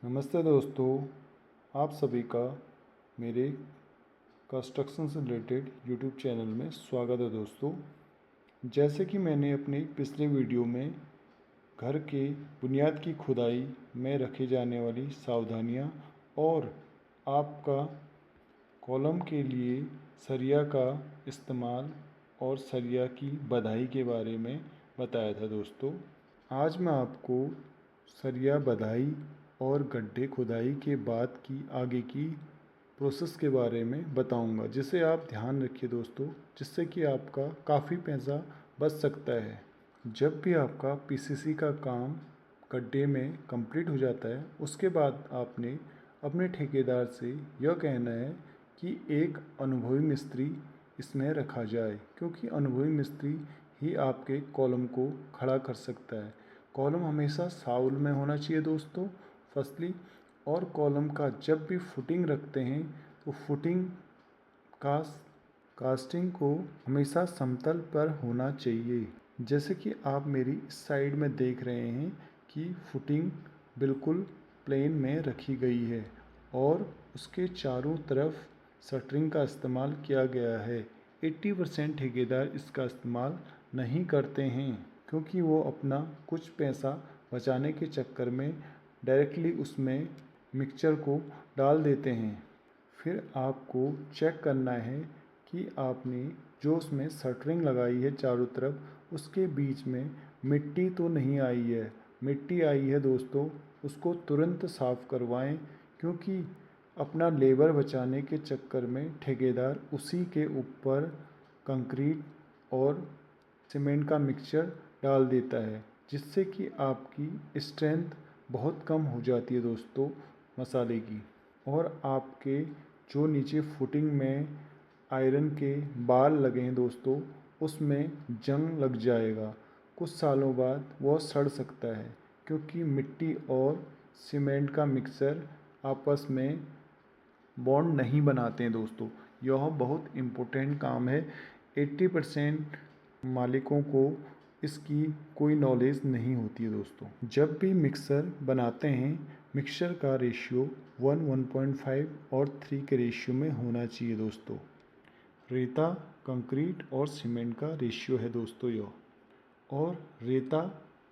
नमस्ते दोस्तों, आप सभी का मेरे कंस्ट्रक्शन से रिलेटेड यूट्यूब चैनल में स्वागत है दोस्तों। जैसे कि मैंने अपनी पिछले वीडियो में घर के बुनियाद की खुदाई में रखी जाने वाली सावधानियां और आपका कॉलम के लिए सरिया का इस्तेमाल और सरिया की बधाई के बारे में बताया था दोस्तों। आज मैं आपको सरिया बधाई और गड्ढे खुदाई के बाद की आगे की प्रोसेस के बारे में बताऊंगा, जिसे आप ध्यान रखिए दोस्तों, जिससे कि आपका काफ़ी पैसा बच सकता है। जब भी आपका पीसीसी का काम गड्ढे में कंप्लीट हो जाता है, उसके बाद आपने अपने ठेकेदार से यह कहना है कि एक अनुभवी मिस्त्री इसमें रखा जाए, क्योंकि अनुभवी मिस्त्री ही आपके कॉलम को खड़ा कर सकता है। कॉलम हमेशा साउल में होना चाहिए दोस्तों, फर्स्टली। और कॉलम का जब भी फुटिंग रखते हैं तो फुटिंग कास्टिंग को हमेशा समतल पर होना चाहिए। जैसे कि आप मेरी इस साइड में देख रहे हैं कि फुटिंग बिल्कुल प्लेन में रखी गई है और उसके चारों तरफ शटरिंग का इस्तेमाल किया गया है। 80% ठेकेदार इसका इस्तेमाल नहीं करते हैं, क्योंकि वो अपना कुछ पैसा बचाने के चक्कर में डायरेक्टली उसमें मिक्सचर को डाल देते हैं। फिर आपको चेक करना है कि आपने जो उसमें शटरिंग लगाई है चारों तरफ, उसके बीच में मिट्टी तो नहीं आई है। मिट्टी आई है दोस्तों, उसको तुरंत साफ़ करवाएं, क्योंकि अपना लेबर बचाने के चक्कर में ठेकेदार उसी के ऊपर कंक्रीट और सीमेंट का मिक्सचर डाल देता है, जिससे कि आपकी स्ट्रेंथ बहुत कम हो जाती है दोस्तों मसाले की। और आपके जो नीचे फुटिंग में आयरन के बाल लगे हैं दोस्तों, उसमें जंग लग जाएगा। कुछ सालों बाद वह सड़ सकता है, क्योंकि मिट्टी और सीमेंट का मिक्सचर आपस में बॉन्ड नहीं बनाते हैं दोस्तों। यह बहुत इम्पोर्टेंट काम है। 80% मालिकों को इसकी कोई नॉलेज नहीं होती है दोस्तों। जब भी मिक्सर बनाते हैं, मिक्सचर का रेशियो 1, 1.5 और 3 के रेशियो में होना चाहिए दोस्तों। रेता, कंक्रीट और सीमेंट का रेशियो है दोस्तों यह। और रेता,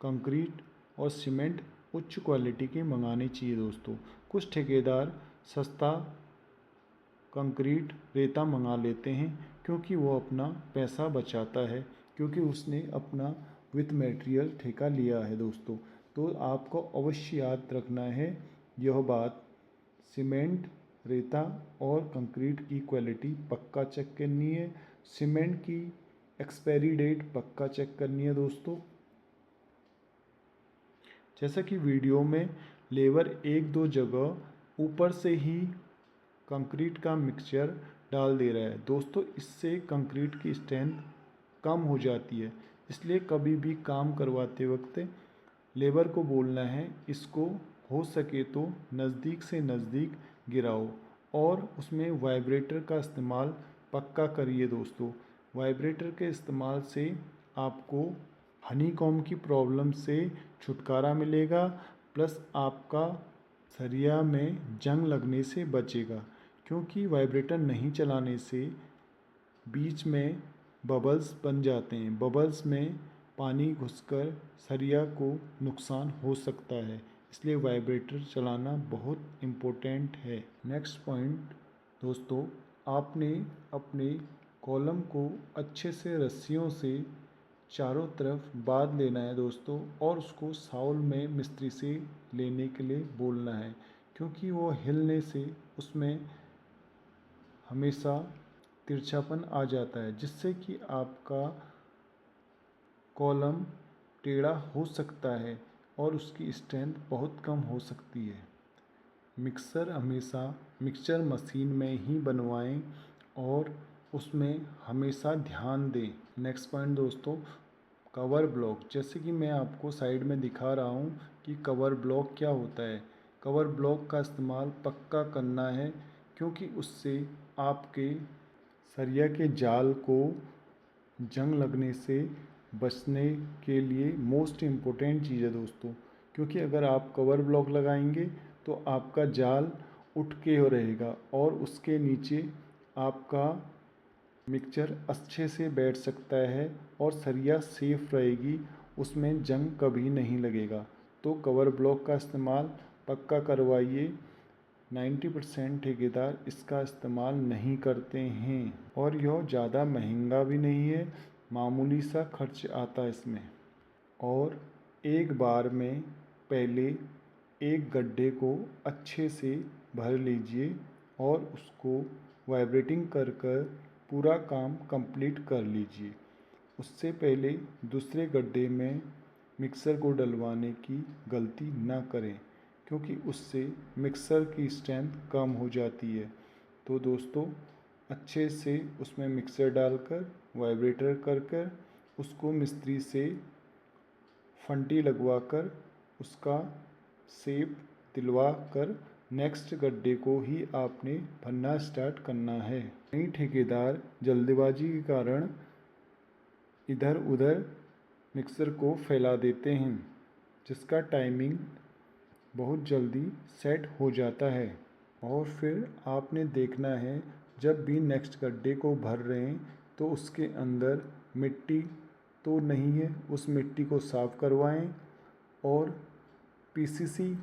कंक्रीट और सीमेंट उच्च क्वालिटी के मंगाने चाहिए दोस्तों। कुछ ठेकेदार सस्ता कंक्रीट रेता मंगा लेते हैं, क्योंकि वो अपना पैसा बचाता है, क्योंकि उसने अपना विथ मटेरियल ठेका लिया है दोस्तों। तो आपको अवश्य याद रखना है यह बात। सीमेंट, रेता और कंक्रीट की क्वालिटी पक्का चेक करनी है। सीमेंट की एक्सपायरी डेट पक्का चेक करनी है दोस्तों। जैसा कि वीडियो में लेबर एक दो जगह ऊपर से ही कंक्रीट का मिक्सचर डाल दे रहा है दोस्तों, इससे कंक्रीट की स्ट्रेंथ कम हो जाती है। इसलिए कभी भी काम करवाते वक्त लेबर को बोलना है, इसको हो सके तो नज़दीक से नज़दीक गिराओ और उसमें वाइब्रेटर का इस्तेमाल पक्का करिए दोस्तों। वाइब्रेटर के इस्तेमाल से आपको हनीकॉम्ब की प्रॉब्लम से छुटकारा मिलेगा, प्लस आपका सरिया में जंग लगने से बचेगा, क्योंकि वाइब्रेटर नहीं चलाने से बीच में बबल्स बन जाते हैं। बबल्स में पानी घुसकर सरिया को नुकसान हो सकता है, इसलिए वाइब्रेटर चलाना बहुत इम्पोर्टेंट है। नेक्स्ट पॉइंट दोस्तों, आपने अपने कॉलम को अच्छे से रस्सियों से चारों तरफ बांध लेना है दोस्तों, और उसको साउल में मिस्त्री से लेने के लिए बोलना है, क्योंकि वो हिलने से उसमें हमेशा तिरछापन आ जाता है, जिससे कि आपका कॉलम टेढ़ा हो सकता है और उसकी स्ट्रेंथ बहुत कम हो सकती है। मिक्सर हमेशा मिक्सचर मशीन में ही बनवाएं और उसमें हमेशा ध्यान दें। नेक्स्ट पॉइंट दोस्तों, कवर ब्लॉक। जैसे कि मैं आपको साइड में दिखा रहा हूँ कि कवर ब्लॉक क्या होता है। कवर ब्लॉक का इस्तेमाल पक्का करना है, क्योंकि उससे आपके सरिया के जाल को जंग लगने से बचने के लिए मोस्ट इम्पोर्टेंट चीज़ है दोस्तों। क्योंकि अगर आप कवर ब्लॉक लगाएंगे तो आपका जाल उठ के हो रहेगा और उसके नीचे आपका मिक्सचर अच्छे से बैठ सकता है और सरिया सेफ रहेगी, उसमें जंग कभी नहीं लगेगा। तो कवर ब्लॉक का इस्तेमाल पक्का करवाइए। 90% ठेकेदार इसका इस्तेमाल नहीं करते हैं और यह ज़्यादा महंगा भी नहीं है, मामूली सा खर्च आता है इसमें। और एक बार में पहले एक गड्ढे को अच्छे से भर लीजिए और उसको वाइब्रेटिंग कर कर पूरा काम कंप्लीट कर लीजिए। उससे पहले दूसरे गड्ढे में मिक्सर को डलवाने की गलती ना करें, क्योंकि उससे मिक्सर की स्ट्रेंथ कम हो जाती है। तो दोस्तों, अच्छे से उसमें मिक्सर डालकर वाइब्रेटर कर कर उसको मिस्त्री से फंटी लगवा कर उसका शेप दिलवा कर नेक्स्ट गड्ढे को ही आपने भरना स्टार्ट करना है। कई ठेकेदार जल्दबाजी के कारण इधर उधर मिक्सर को फैला देते हैं, जिसका टाइमिंग बहुत जल्दी सेट हो जाता है। और फिर आपने देखना है, जब भी नेक्स्ट गड्ढे को भर रहे हैं तो उसके अंदर मिट्टी तो नहीं है, उस मिट्टी को साफ़ करवाएं और पीसीसी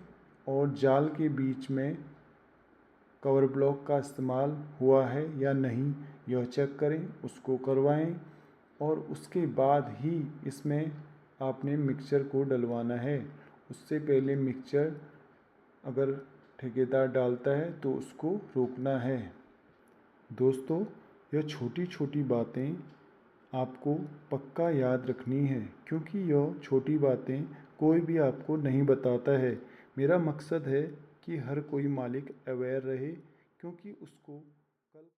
और जाल के बीच में कवर ब्लॉक का इस्तेमाल हुआ है या नहीं यह चेक करें, उसको करवाएं और उसके बाद ही इसमें आपने मिक्सचर को डलवाना है। उससे पहले मिक्सचर अगर ठेकेदार डालता है तो उसको रोकना है। दोस्तों, यह छोटी छोटी बातें आपको पक्का याद रखनी है, क्योंकि यह छोटी बातें कोई भी आपको नहीं बताता है। मेरा मकसद है कि हर कोई मालिक अवेयर रहे, क्योंकि उसको